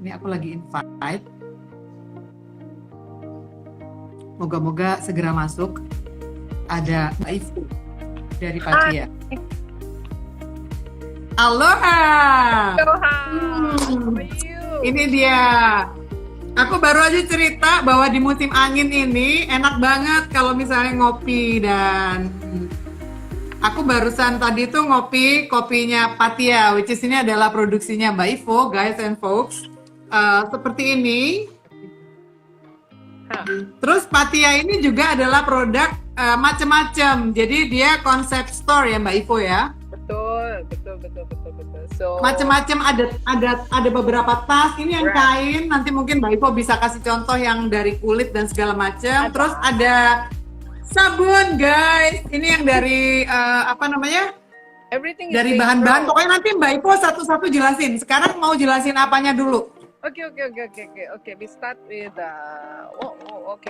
Ini aku lagi invite. Moga-moga segera masuk. Ada Mbak Ifu dari Patia. Aloha. Aloha. How are you? Ini dia. Aku baru aja cerita bahwa di musim angin ini enak banget kalau misalnya ngopi, dan aku barusan tadi tuh ngopi kopinya Patia, which is ini adalah produksinya Mbak Ivo, guys and folks. Seperti ini. Terus Patia ini juga adalah produk macam-macam. Jadi dia konsep store ya Mbak Ivo ya. Betul. So Macam-macam, ada beberapa tas. Ini yang kain. Nanti mungkin Mbak Ivo bisa kasih contoh yang dari kulit dan segala macam. Terus ada sabun guys. Ini yang dari apa namanya? everything Dari is bahan-bahan. Pokoknya nanti Mbak Ivo satu-satu jelasin. Sekarang mau jelasin apanya dulu? Okay. We start with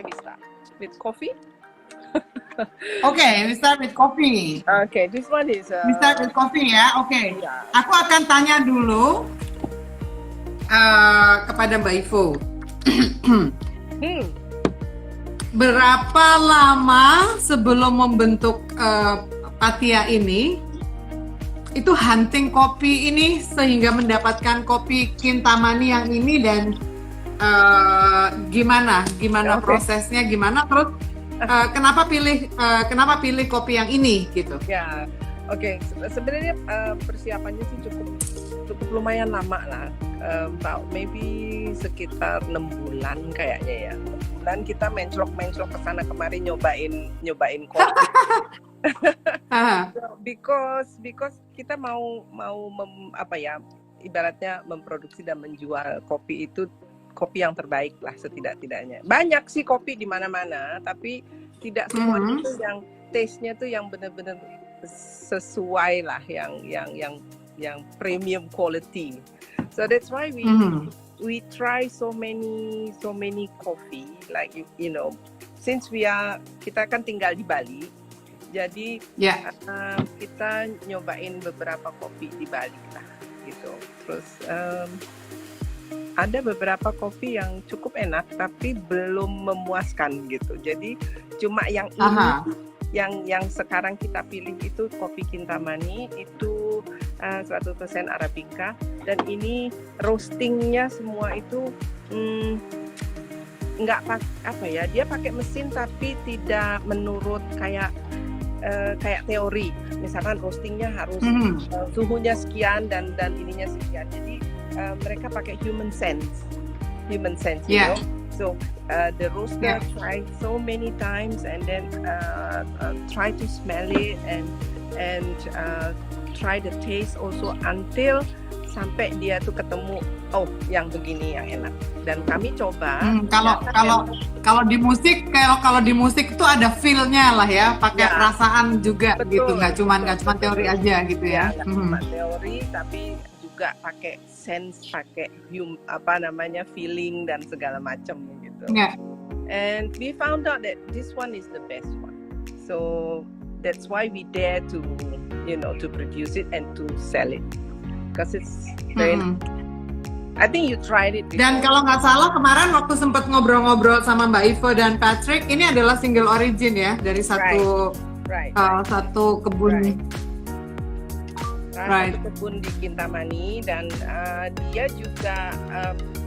we start with coffee. Oke, we start with coffee. Okay, this one is We start with coffee ya. Oke. Yeah. Aku akan tanya dulu kepada Mbak Ivo. Berapa lama sebelum membentuk Patia ini itu hunting kopi ini sehingga mendapatkan kopi Kintamani yang ini, dan gimana Okay. prosesnya, gimana terus kenapa pilih kopi yang ini gitu? Ya, oke. Sebenarnya persiapannya sih cukup lumayan lama lah. About maybe sekitar 6 bulan kayaknya ya. 6 bulan kita menclok ke sana kemari nyobain kopi. Because kita mau ibaratnya memproduksi dan menjual kopi itu kopi yang terbaik lah setidak-tidaknya. Banyak sih kopi di mana-mana, tapi tidak semuanya itu yang taste-nya tuh yang benar-benar sesuai lah, yang premium quality. So that's why we try so many coffee, like you know, since kita kan tinggal di Bali. Jadi kita nyobain beberapa kopi di Bali lah gitu. Terus ada beberapa kopi yang cukup enak tapi belum memuaskan gitu. Jadi cuma yang ini yang sekarang kita pilih itu kopi Kintamani itu 100% Arabica, dan ini roastingnya semua itu dia pakai mesin tapi tidak menurut kayak teori. Misalkan roastingnya harus suhunya sekian dan ininya sekian. Jadi mereka pakai human sense, you know. So the roaster try so many times and then try to smell it and try the taste also until sampai dia tuh ketemu yang begini yang enak. Dan kami coba kalau di musik itu ada feel-nya lah ya, pakai perasaan juga. Betul, gitu, nggak cuma teori aja gitu ya. Nggak cuma teori tapi juga pakai sense, pakai feeling dan segala macam gitu. And we found out that this one is the best one. So that's why we dare to produce it and to sell it. Because it's very I think you tried it before. Dan kalau nggak salah kemarin waktu sempat ngobrol-ngobrol sama Mbak Ivo dan Patrick, ini adalah single origin ya dari satu kebun. Satu kebun di Kintamani, dan dia juga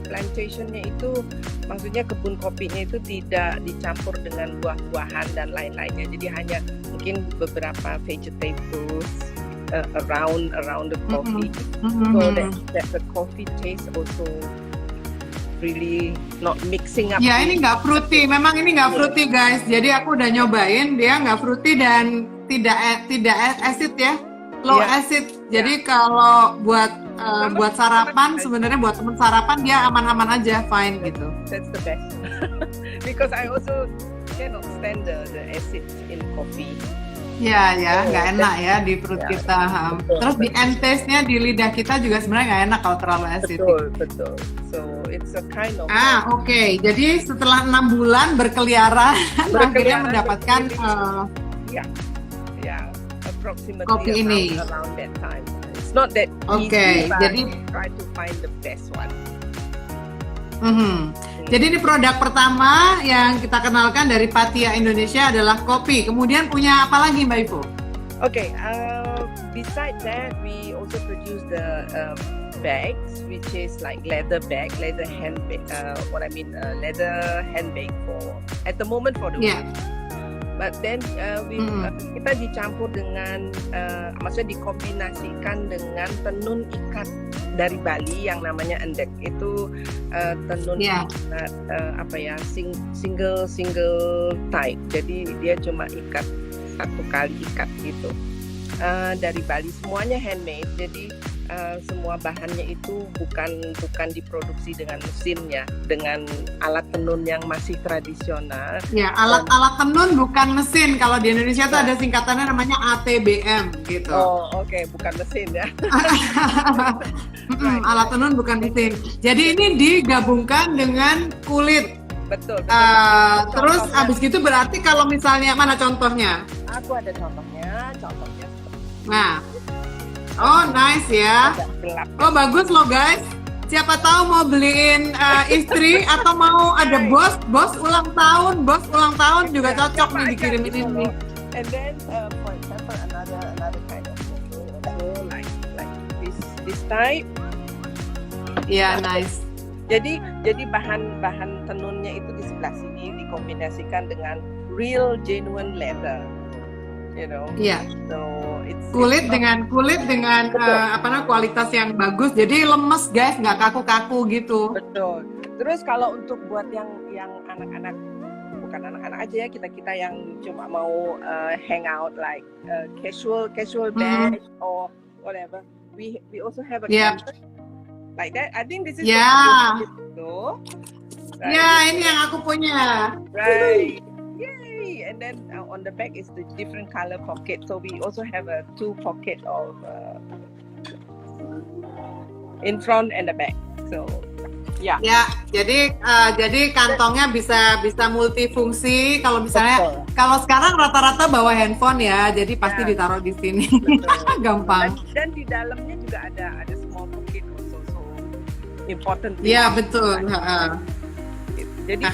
plantationnya itu, maksudnya kebun kopinya itu tidak dicampur dengan buah-buahan dan lain-lainnya. Jadi hanya mungkin beberapa vegetables around the coffee, so that the coffee taste also really not mixing up. Ya, ini nggak fruity, memang ini nggak fruity guys. Jadi aku udah nyobain, dia nggak fruity dan tidak acid ya, low acid. Jadi kalau buat sarapan, sebenarnya buat temen sarapan dia aman-aman aja, fine gitu. That's the best. Because I also cannot stand the acid in coffee. Ya, nggak enak ya di perut kita. Terus di end taste-nya di lidah kita juga sebenarnya nggak enak kalau terlalu asid. Betul. So it's a kind of. Oke. Jadi setelah 6 bulan berkeliaran akhirnya mendapatkan approximately kopi ini. Around that time. It's not that easy, but jadi try to find the best one. Mhm. Jadi ini produk pertama yang kita kenalkan dari Patia Indonesia adalah kopi. Kemudian punya apa lagi Mbak Ivo? Okay, besides that, we also produce the bags, which is like leather bag, leather handbag. Leather handbag for at the moment for the Yeah. But then kita dicampur dengan, maksudnya dikombinasikan dengan tenun ikat dari Bali yang namanya endek. Itu tenun ikat single type. Jadi dia cuma ikat satu kali ikat gitu. Dari Bali semuanya handmade. Jadi semua bahannya itu bukan diproduksi dengan mesinnya, dengan alat tenun yang masih tradisional. Ya, alat tenun bukan mesin. Kalau di Indonesia tuh ada singkatannya namanya ATBM gitu. Oh, oke, bukan mesin ya. Alat tenun bukan mesin. Jadi ini digabungkan dengan kulit. Betul. Terus abis gitu berarti kalau misalnya mana contohnya? Aku ada contohnya. Nah. Oh, nice ya. Oh, bagus loh guys. Siapa tahu mau beliin istri atau mau ada bos ulang tahun juga cocok nih dikirimin ini. And then for example another kind of also like this type. Yeah, nice. Jadi bahan tenunnya itu di sebelah sini dikombinasikan dengan real genuine leather. You know. Iya. So kulit dengan kualitas yang bagus, jadi lemes guys, nggak kaku-kaku gitu. Betul. Terus kalau untuk buat yang anak-anak, bukan anak-anak aja ya, kita yang cuma mau hang out like casual bag or whatever, we also have a canvas like that. I think this is right. Ya, ini yang aku punya. Right. Yay! And then on the back is the different color pocket. So we also have a 2 pocket of in front and the back. So ya. Yeah. Jadi kantongnya bisa multifungsi. Kalau misalnya kalau sekarang rata-rata bawa handphone ya, jadi pasti ditaruh di sini. Gampang. Dan di dalamnya juga ada small pocket also. So important. Iya, betul. Jadi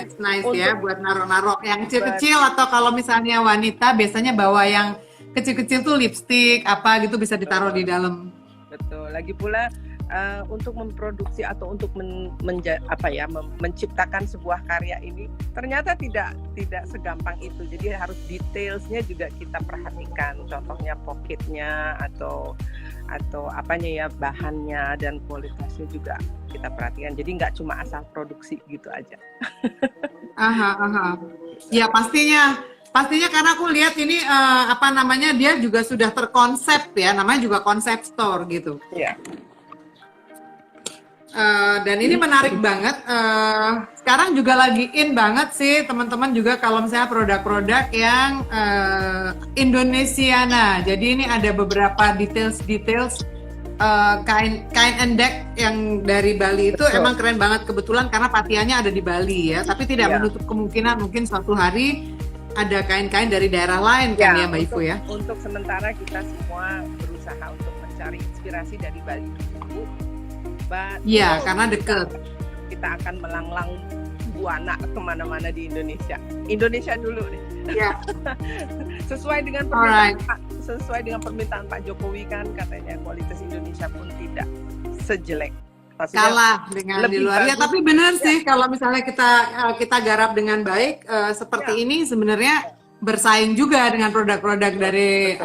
it's nice ya buat naruh-naruh yang kecil-kecil, atau kalau misalnya wanita biasanya bawa yang kecil-kecil tuh lipstick apa gitu bisa ditaruh di dalam. Betul. Lagi pula untuk memproduksi atau untuk menciptakan sebuah karya ini ternyata tidak segampang itu. Jadi harus detailsnya juga kita perhatikan. Contohnya pocketnya atau apanya ya, bahannya dan kualitasnya juga kita perhatikan. Jadi nggak cuma asal produksi gitu aja. Ya pastinya karena aku lihat ini dia juga sudah terkonsep ya, namanya juga konsep store gitu. Iya. Dan ini menarik banget. Sekarang juga lagi in banget sih teman-teman juga kalau misalnya produk-produk yang Indonesiana. Jadi ini ada beberapa details kain endek yang dari Bali itu emang keren banget, kebetulan karena Patianya ada di Bali ya. Tapi tidak menutup kemungkinan mungkin suatu hari ada kain-kain dari daerah lain kan ya Mbak Ivo ya. Untuk sementara kita semua berusaha untuk mencari inspirasi dari Bali dulu. Iya, karena dekat. Kita akan melanglang buana kemana-mana di Indonesia. Indonesia dulu deh. Iya. Sesuai dengan permintaan Pak Jokowi kan, katanya kualitas Indonesia pun tidak sejelek. Maksudnya, kalah dengan di luar. Ya, tapi benar sih kalau misalnya kita garap dengan baik seperti ini sebenarnya bersaing juga dengan produk-produk dari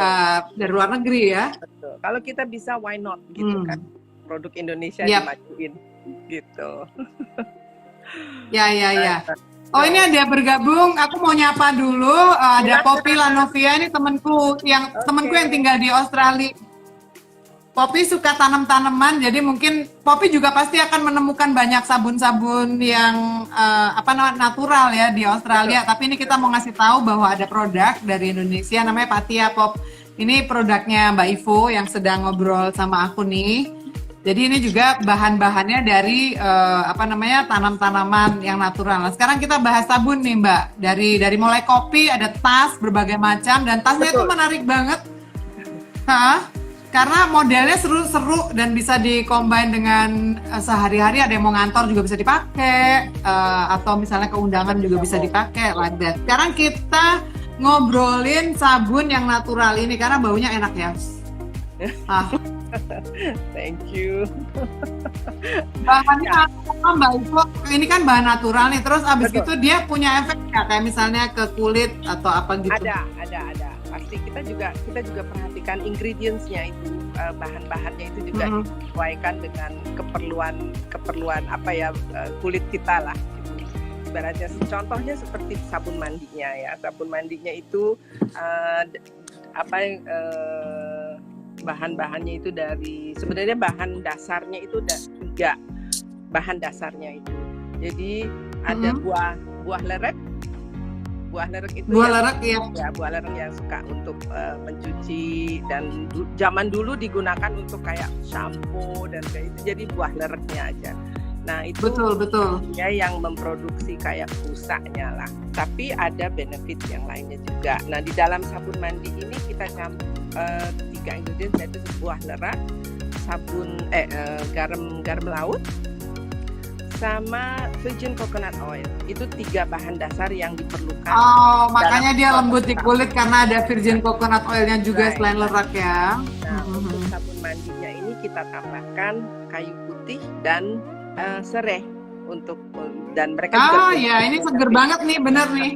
luar negeri ya. Betul. Kalau kita bisa, why not gitu kan? Produk Indonesia dimajuin gitu. Ya. Oh, ini ada bergabung. Aku mau nyapa dulu. Ada Poppy Lanovia, ini temanku yang tinggal di Australia. Poppy suka tanam-tanaman, jadi mungkin Poppy juga pasti akan menemukan banyak sabun-sabun yang natural ya di Australia. Tapi ini kita mau ngasih tahu bahwa ada produk dari Indonesia namanya Patia Pop. Ini produknya Mbak Ivo yang sedang ngobrol sama aku nih. Jadi ini juga bahan-bahannya dari tanam-tanaman yang natural. Nah, sekarang kita bahas sabun nih Mbak. Dari mulai kopi, ada tas berbagai macam, dan tasnya itu menarik banget. karena modelnya seru-seru dan bisa di-combine dengan sehari-hari, ada yang mau ngantor juga bisa dipakai, atau misalnya keundangan juga bisa dipakai, like that. Sekarang kita ngobrolin sabun yang natural ini karena baunya enak ya. Thank you. Bahannya apa Mbak Ivo? Ini kan bahan natural nih, terus abis Betul. gitu dia punya efek nggak kayak misalnya ke kulit atau apa gitu? Ada. Pasti kita juga perhatikan ingredients-nya itu, bahan-bahannya itu juga disesuaikan dengan keperluan apa ya, kulit kita lah. Gitu. Ibaratnya contohnya seperti sabun mandinya ya. Sabun mandinya itu bahan-bahannya itu sebenarnya bahan dasarnya itu 3 bahan dasarnya itu. Jadi ada buah lerek. Buah lerek itu buah lerek yang suka untuk mencuci, dan zaman dulu digunakan untuk kayak shampoo dan kayak itu, jadi buah lereknya aja. Nah itu betul ya yang memproduksi kayak busanya lah. Tapi ada benefit yang lainnya juga. Nah di dalam sabun mandi ini kita campur 3 ingredients, yaitu buah lerek, sabun garam laut, sama virgin coconut oil. Itu 3 bahan dasar yang diperlukan. Oh, makanya dia lembut di kulit karena ada virgin coconut oilnya juga selain lerak ya. Nah, untuk sabun mandinya ini kita tambahkan kayu putih dan sereh dan mereka juga. Ya, ini seger banget nih, bener nih.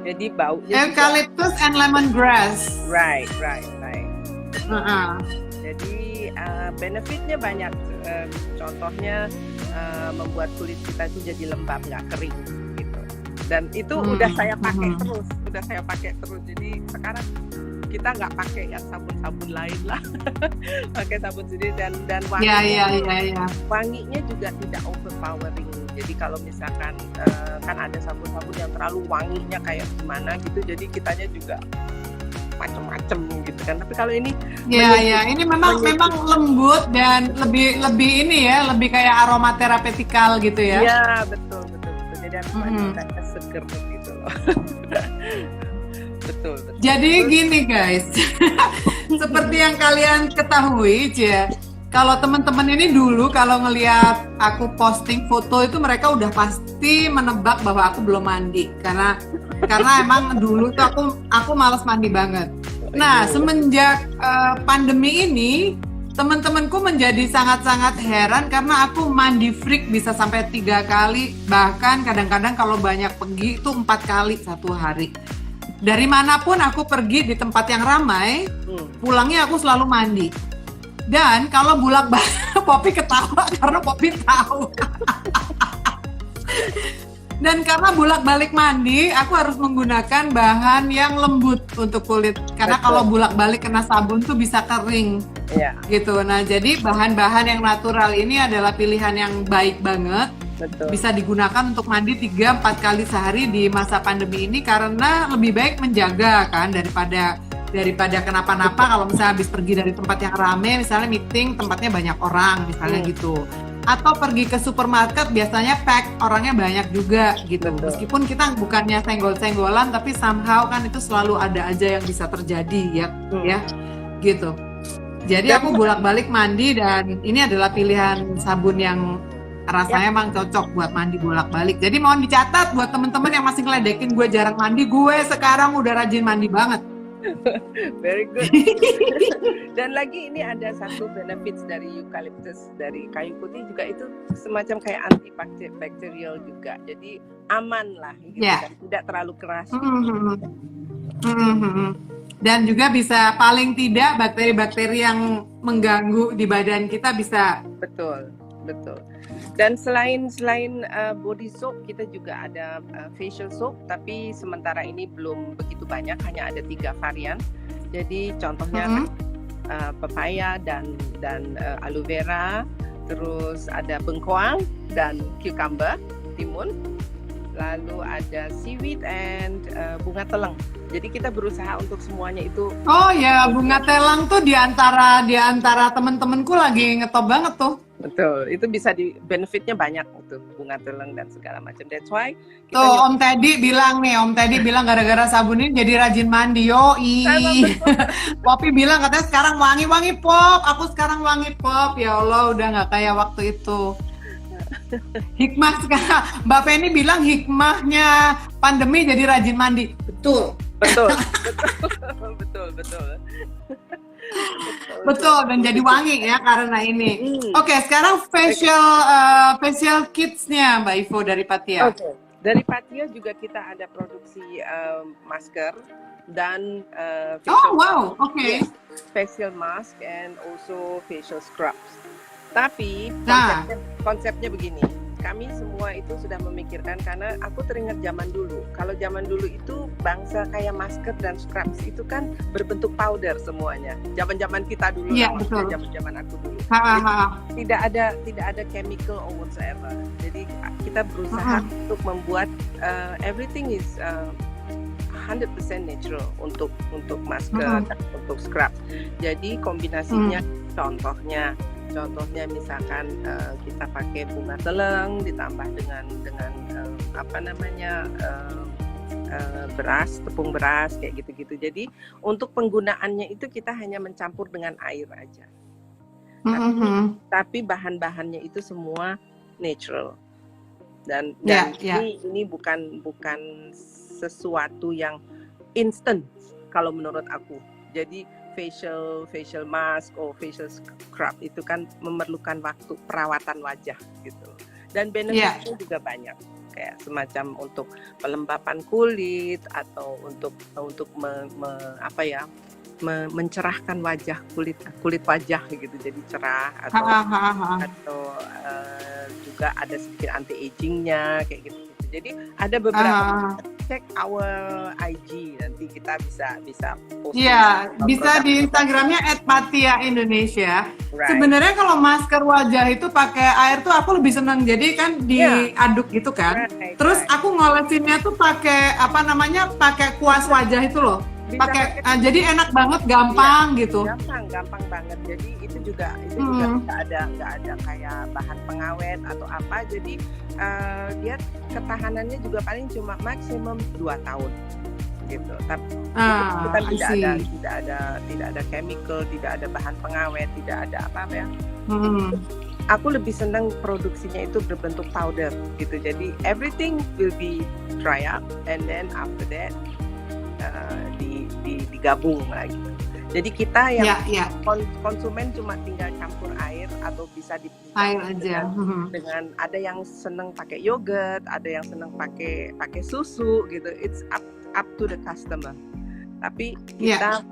Jadi baunya eucalyptus and lemongrass. Right. Jadi benefitnya banyak. Contohnya membuat kulit kita itu jadi lembab, nggak kering gitu. Dan itu udah saya pakai terus. Jadi sekarang kita nggak pakai yang sabun-sabun lain lah, pakai sabun sendiri, dan wanginya, wanginya juga tidak overpowering. Jadi kalau misalkan kan ada sabun-sabun yang terlalu wanginya kayak gimana gitu, jadi kitanya juga macem-macem gitu kan. Tapi kalau ini ini memang lembut dan lebih ini ya, lebih kayak aromaterapeutical gitu ya. Iya, betul. Jadi kita seger gitu loh. Betul. Jadi gini guys, seperti yang kalian ketahui ya, kalau teman-teman ini dulu kalau ngelihat aku posting foto itu mereka udah pasti menebak bahwa aku belum mandi karena emang dulu tuh aku malas mandi banget. Nah semenjak pandemi ini teman-temanku menjadi sangat-sangat heran karena aku mandi freak bisa sampai 3 kali, bahkan kadang-kadang kalau banyak pergi itu 4 kali satu hari. Dari manapun aku pergi di tempat yang ramai, pulangnya aku selalu mandi. Dan kalau bulak-balik, Poppy ketawa karena Poppy tahu. Dan karena bulak-balik mandi, aku harus menggunakan bahan yang lembut untuk kulit. Karena kalau bulak-balik kena sabun tuh bisa kering. Gitu. Nah, jadi bahan-bahan yang natural ini adalah pilihan yang baik banget. Betul. Bisa digunakan untuk mandi 3-4 kali sehari di masa pandemi ini karena lebih baik menjaga kan daripada kenapa-napa kalau misalnya habis pergi dari tempat yang ramai, misalnya meeting tempatnya banyak orang misalnya gitu, atau pergi ke supermarket biasanya pack orangnya banyak juga gitu. Betul. Meskipun kita bukannya senggol-senggolan tapi somehow kan itu selalu ada aja yang bisa terjadi ya gitu. Jadi aku bolak-balik mandi dan ini adalah pilihan sabun yang rasanya emang cocok buat mandi bolak-balik. Jadi mohon dicatat buat temen-temen yang masih ngeledekin gue jarang mandi, gue sekarang udah rajin mandi banget. Very good. Dan lagi ini ada satu benefits dari eucalyptus, dari kayu putih juga, itu semacam kayak antibakterial juga. Jadi aman lah gitu, dan tidak terlalu keras. Dan juga bisa paling tidak bakteri-bakteri yang mengganggu di badan kita bisa. Betul. Dan selain body soap, kita juga ada facial soap, tapi sementara ini belum begitu banyak, hanya ada 3 varian. Jadi contohnya papaya dan aloe vera, terus ada bengkoang dan cucumber, timun. lalu ada seaweed and bunga teleng. Jadi kita berusaha untuk semuanya itu. Oh ya, bunga telang tuh di antara temen-temenku lagi ngetop banget tuh. Betul, itu bisa di benefitnya banyak tuh bunga teleng dan segala macam. That's why kita Tuh Om Teddy bilang gara-gara sabun ini jadi rajin mandi. Yoi. Poppy bilang katanya sekarang wangi pop. Aku sekarang wangi pop. Ya Allah, udah nggak kayak waktu itu. Hikmah sekarang. Mbak Penny bilang hikmahnya pandemi jadi rajin mandi. Betul. betul. Betul, dan jadi wangi ya karena ini. Oke, sekarang facial kits-nya Mbak Ivo dari Patia. Oke. Dari Patia juga kita ada produksi masker dan facial mask and also facial scrubs. Tapi konsepnya begini, kami semua itu sudah memikirkan karena aku teringat zaman dulu. Kalau zaman dulu itu bangsa kayak masker dan scrubs itu kan berbentuk powder semuanya. Zaman-zaman kita dulu, zaman-zaman aku dulu. Tidak ada chemical or whatsoever. Jadi kita berusaha untuk membuat everything is 100% natural untuk masker dan untuk scrub. Jadi kombinasinya Contohnya misalkan kita pakai bunga teleng ditambah dengan beras, tepung beras kayak gitu-gitu. Jadi untuk penggunaannya itu kita hanya mencampur dengan air aja. Tapi bahan-bahannya itu semua natural. Dan ini bukan sesuatu yang instant kalau menurut aku. Jadi facial mask atau facial scrub itu kan memerlukan waktu perawatan wajah gitu. Dan benefitnya juga banyak, kayak semacam untuk pelembapan kulit atau untuk mencerahkan wajah, kulit wajah gitu jadi cerah, atau juga ada sedikit anti agingnya kayak gitu. Jadi ada beberapa, cek our IG nanti kita bisa post. Iya, bisa di Instagramnya @patia_indonesia. Sebenarnya kalau masker wajah itu pakai air tuh aku lebih seneng, jadi kan diaduk gitu kan. Terus aku ngolesinnya tuh pakai pakai kuas wajah itu loh. Pakai jadi enak banget, gampang gitu. Gampang banget. Jadi itu juga nggak ada kayak bahan pengawet atau apa. Jadi dia ketahanannya juga paling cuma maksimum 2 tahun gitu. Tapi kita tidak ada chemical, tidak ada bahan pengawet, tidak ada apa-apa ya. Aku lebih senang produksinya itu berbentuk powder gitu. Jadi everything will be dry up and then after that digabung lagi. Jadi kita yang konsumen cuma tinggal campur air atau bisa air aja. Dengan ada yang seneng pakai yogurt, ada yang seneng pakai susu gitu. It's up to the customer. Tapi kita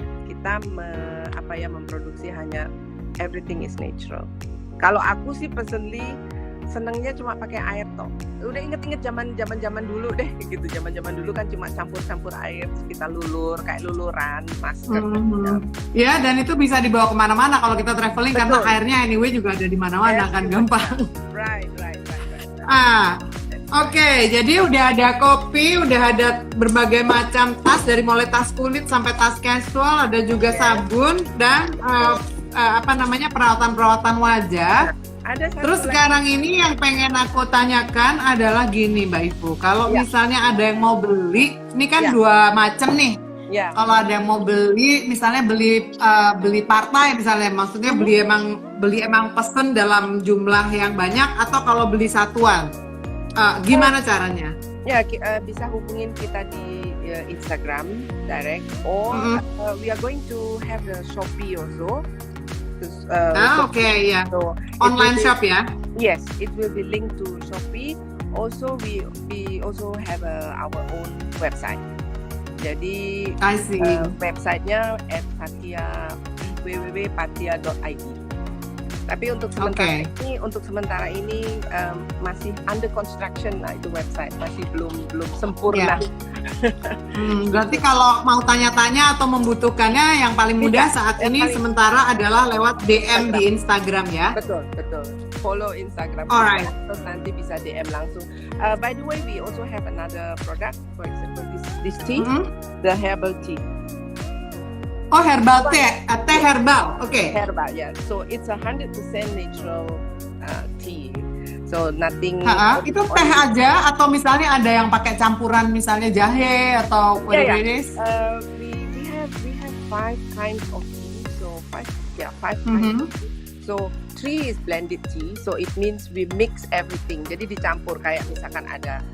memproduksi hanya everything is natural. Kalau aku sih personally senengnya cuma pakai air toh. Udah inget zaman dulu deh gitu. Zaman dulu kan cuma campur air, kita lulur kayak luluran masker. Ya, dan itu bisa dibawa kemana-mana kalau kita traveling. Betul. Karena airnya anyway juga ada di mana-mana kan gampang. Right. Oke, jadi udah ada kopi, udah ada berbagai macam tas dari mulai tas kulit sampai tas casual, ada juga sabun dan perawatan wajah. Terus sekarang ini yang pengen aku tanyakan adalah gini Mbak Ivo, kalau misalnya ada yang mau beli, ini kan dua macam nih. Kalau ada yang mau beli, misalnya beli partai misalnya, maksudnya beli emang pesen dalam jumlah yang banyak, atau kalau beli satuan, gimana caranya? Ya, bisa hubungin kita di Instagram direct, or we are going to have the Shopee also. So online shop ya? Yes, it will be linked to Shopee. Also, we also have our own website. Jadi websitenya @patia www.patia.id. Tapi untuk sementara ini masih under construction lah itu website, masih belum sempurna. Berarti kalau mau tanya-tanya atau membutuhkannya yang paling mudah saat ini sementara adalah lewat DM di Instagram ya. Betul. Follow Instagram. Alright. Terus nanti bisa DM langsung. By the way, we also have another product, for example this tea, the herbal tea. Oh, herbal teh herbal. Oke. Herbal, yeah. So it's 100% natural tea. So nothing. Itu teh aja atau misalnya ada yang pakai campuran misalnya jahe atau whatever it is? We have 5 kinds of tea. So 5 kinds. So 3 is blended tea. So it means we mix everything. Jadi dicampur kayak misalkan ada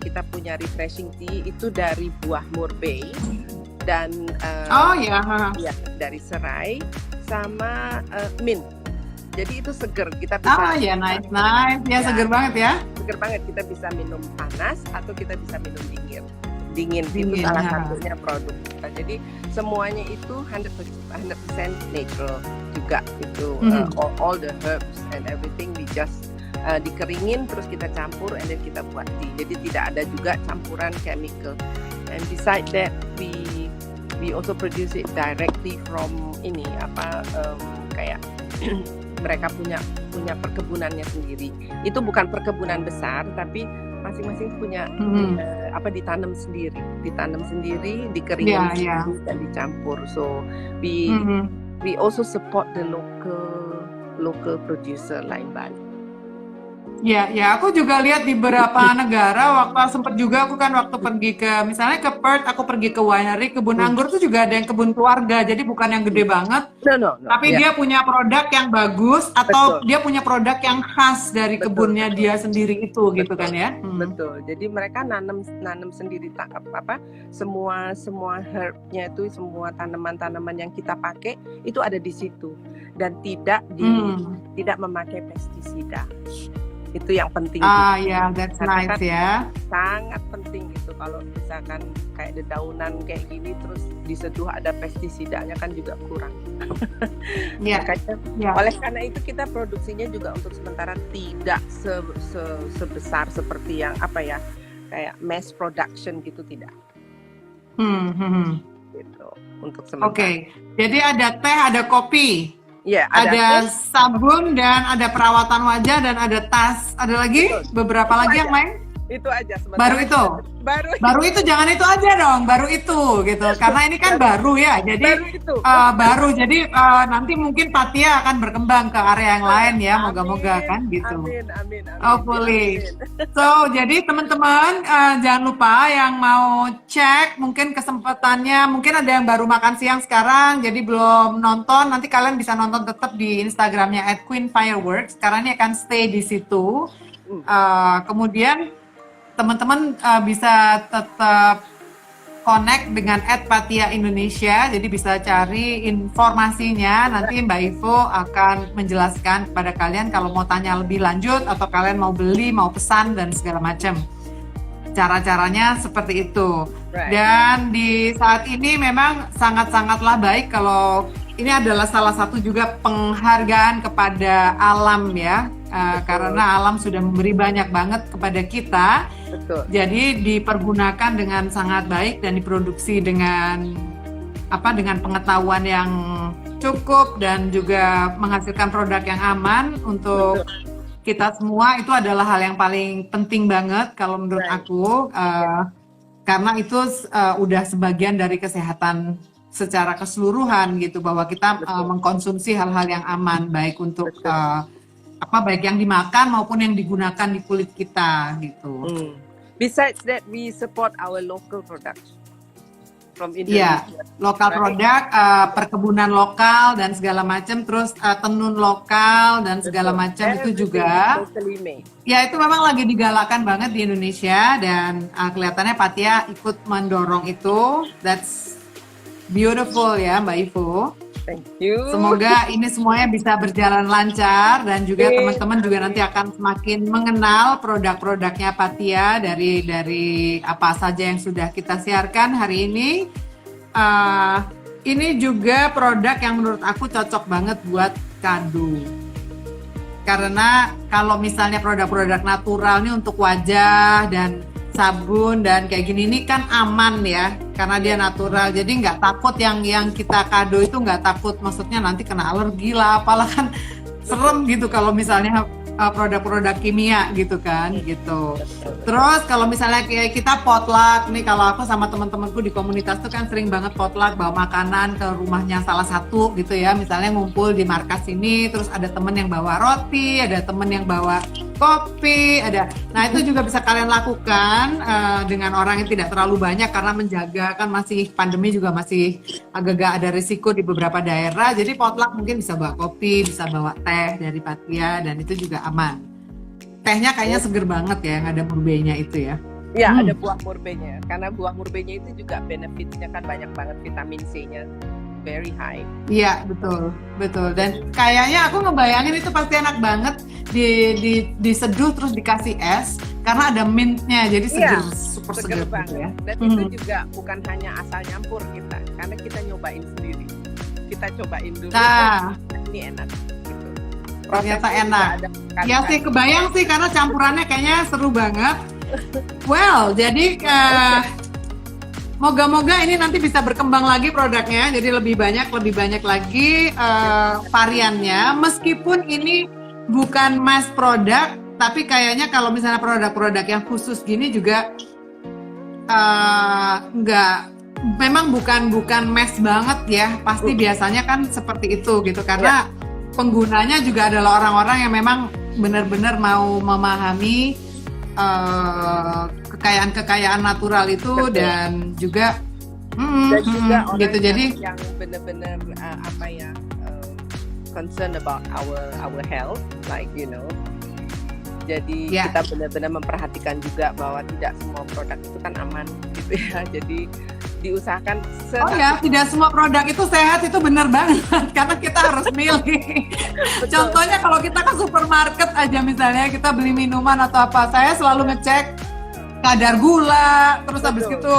kita punya refreshing tea itu dari buah murbei. Dan dari serai sama mint. Jadi itu seger, kita bisa nice. Ya, seger banget ya. Seger banget, kita bisa minum panas atau kita bisa minum dingin itu salah satunya produk kita. Jadi semuanya itu 100% natural juga itu. All the herbs and everything we just dikeringin terus kita campur and then kita buat tea. Jadi tidak ada juga campuran chemical. And beside that we also produce it directly from kayak mereka punya perkebunannya sendiri. Itu bukan perkebunan besar tapi masing-masing punya ditanam sendiri, dikeringin sendiri dan dicampur. So we also support the local producer lain Bali. Ya, aku juga lihat di beberapa negara sempat juga aku kan waktu pergi ke misalnya ke Perth, aku pergi ke winery, kebun anggur tuh juga ada yang kebun keluarga, jadi bukan yang gede banget. No. Tapi dia punya produk yang bagus atau dia punya produk yang khas dari kebunnya dia sendiri itu gitu kan ya. Betul. Jadi mereka nanam sendiri semua herbnya itu, semua tanaman-tanaman yang kita pakai itu ada di situ dan tidak memakai pestisida. Itu yang penting. That's nice ya. Sangat penting gitu kalau misalkan kayak dedaunan kayak gini terus diseduh ada pestisidanya kan juga kurang. Oleh karena itu kita produksinya juga untuk sementara tidak sebesar seperti yang kayak mass production gitu tidak. Gitu untuk sementara. Oke. Jadi ada teh, ada kopi. Ya, ada sabun dan ada perawatan wajah dan ada tas. Ada lagi? Beberapa lagi yang lain? Itu aja sebentar. Baru itu jangan itu aja dong, baru itu gitu. Karena ini kan baru ya. Jadi baru. Jadi nanti mungkin Patia akan berkembang ke area yang lain ya. Moga-moga kan gitu. Amin. Hopefully. So, jadi teman-teman jangan lupa yang mau cek mungkin kesempatannya, mungkin ada yang baru makan siang sekarang jadi belum nonton, nanti kalian bisa nonton tetap di Instagramnya @queenfireworks karena ini akan stay di situ. Kemudian teman-teman bisa tetap connect dengan @patia Indonesia, jadi bisa cari informasinya. Nanti Mbak Ivo akan menjelaskan kepada kalian kalau mau tanya lebih lanjut atau kalian mau beli, mau pesan dan segala macam. Cara-caranya seperti itu. Right. Dan di saat ini memang sangat-sangatlah baik kalau ini adalah salah satu juga penghargaan kepada alam ya. Karena alam sudah memberi banyak banget kepada kita. Betul. Jadi dipergunakan dengan sangat baik dan diproduksi dengan pengetahuan yang cukup dan juga menghasilkan produk yang aman untuk kita semua. Itu adalah hal yang paling penting banget kalau menurut aku, karena itu udah sebagian dari kesehatan secara keseluruhan gitu, bahwa kita mengkonsumsi hal-hal yang aman baik untuk baik yang dimakan maupun yang digunakan di kulit kita gitu. Besides that, we support our local products from Indonesia. Lokal produk, perkebunan lokal dan segala macam, terus tenun lokal dan segala macam itu juga. Ya itu memang lagi digalakkan banget di Indonesia dan kelihatannya Patia ikut mendorong itu. That's beautiful ya Mbak Ivo. Thank you. Semoga ini semuanya bisa berjalan lancar dan juga teman-teman juga nanti akan semakin mengenal produk-produknya Patia dari apa saja yang sudah kita siarkan hari ini. Ini juga produk yang menurut aku cocok banget buat kado. Karena kalau misalnya produk-produk natural nih untuk wajah dan sabun dan kayak gini ini kan aman ya, karena dia natural. Jadi nggak takut yang kita kado itu, nggak takut maksudnya nanti kena alergi lah, apalah kan serem gitu kalau misalnya produk-produk kimia gitu kan gitu. Terus kalau misalnya kayak kita potluck nih, kalau aku sama teman-temanku di komunitas tuh kan sering banget potluck, bawa makanan ke rumahnya salah satu gitu ya, misalnya ngumpul di markas ini, terus ada temen yang bawa roti, ada temen yang bawa kopi, ada. Nah itu juga bisa kalian lakukan dengan orang yang tidak terlalu banyak, karena menjaga kan masih pandemi juga masih agak-agak ada risiko di beberapa daerah. Jadi potluck mungkin bisa bawa kopi, bisa bawa teh dari Patia, dan itu juga aman. Tehnya kayaknya seger banget ya, yang ada murbeinya itu ya. Ya, ada buah murbeinya. Karena buah murbeinya itu juga benefitnya kan banyak banget, vitamin C-nya very high. Iya, betul. Dan kayaknya aku ngebayangin itu pasti enak banget diseduh terus dikasih es, karena ada mintnya, jadi seger, super seger banget. gitu ya. Dan itu juga bukan hanya asal nyampur kita, karena kita nyobain sendiri. Kita cobain dulu. Nah, ini enak. Gitu. Ternyata enak. Ya sih, kebayang sih, karena campurannya kayaknya seru banget. Well, jadi moga-moga ini nanti bisa berkembang lagi produknya, jadi lebih banyak lagi variannya. Meskipun ini bukan mass product, tapi kayaknya kalau misalnya produk-produk yang khusus gini juga memang bukan mass banget ya. Pasti biasanya kan seperti itu gitu, karena penggunanya juga adalah orang-orang yang memang benar-benar mau memahami kekayaan natural itu. Betul. Dan juga orang gitu, jadi yang benar-benar concern about our health, like jadi kita benar-benar memperhatikan juga bahwa tidak semua produk itu kan aman gitu ya. Jadi diusahakan tidak semua produk itu sehat, itu benar banget karena kita harus milih. Contohnya kalau kita ke supermarket aja, misalnya kita beli minuman atau apa, saya selalu ngecek kadar gula, terus habis itu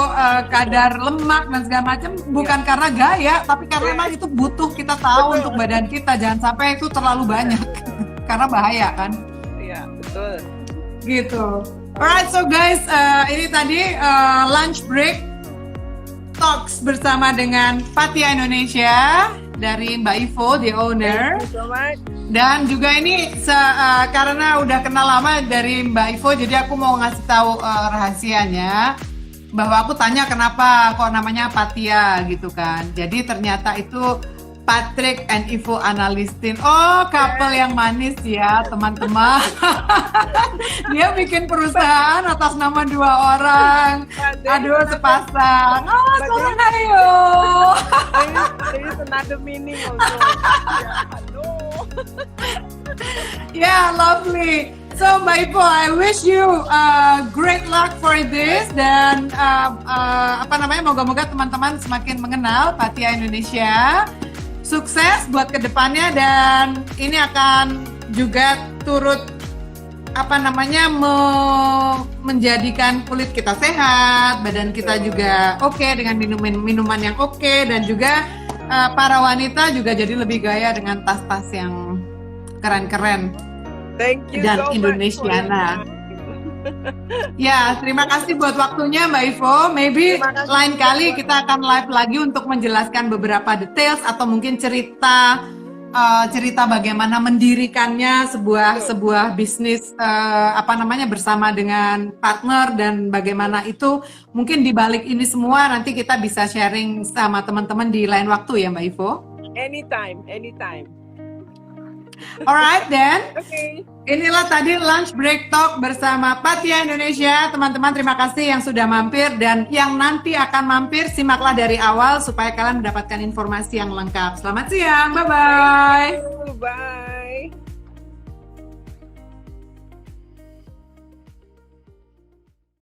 kadar lemak dan segala macam, bukan karena gaya, tapi karena memang itu butuh kita tahu untuk badan kita. Jangan sampai itu terlalu banyak karena bahaya kan. Iya, betul. Gitu. Alright, so guys, ini tadi lunch break talks bersama dengan Patia Indonesia dari Mbak Ivo, the owner. Thank you so much. Dan juga ini karena udah kenal lama dari Mbak Ivo, jadi aku mau ngasih tahu rahasianya, bahwa aku tanya kenapa kok namanya Patia gitu kan. Jadi ternyata itu Patrick and Ivo Analistin. Oh, couple yang manis ya teman-teman. Dia bikin perusahaan atas nama 2 orang. Aduh, sepasang. Sekarang ayo. There is another meaning also. Yeah, lovely. So Mbak Ivo, I wish you great luck for this, dan moga-moga teman-teman semakin mengenal Patia Indonesia. Sukses buat kedepannya, dan ini akan juga turut menjadikan kulit kita sehat, badan kita juga oke dengan minuman yang oke, dan juga para wanita juga jadi lebih gaya dengan tas-tas yang keren-keren. Thank you dan so Indonesiana. Ya, terima kasih buat waktunya Mbak Ivo. Maybe lain kali kita akan live lagi untuk menjelaskan beberapa details atau mungkin cerita bagaimana mendirikannya sebuah bisnis bersama dengan partner, dan bagaimana itu mungkin di balik ini semua nanti kita bisa sharing sama teman-teman di lain waktu ya Mbak Ivo. Anytime. Alright then. Okay. Inilah tadi lunch break talk bersama Patia Indonesia. Teman-teman, terima kasih yang sudah mampir, dan yang nanti akan mampir simaklah dari awal supaya kalian mendapatkan informasi yang lengkap. Selamat siang. Bye bye. Bye.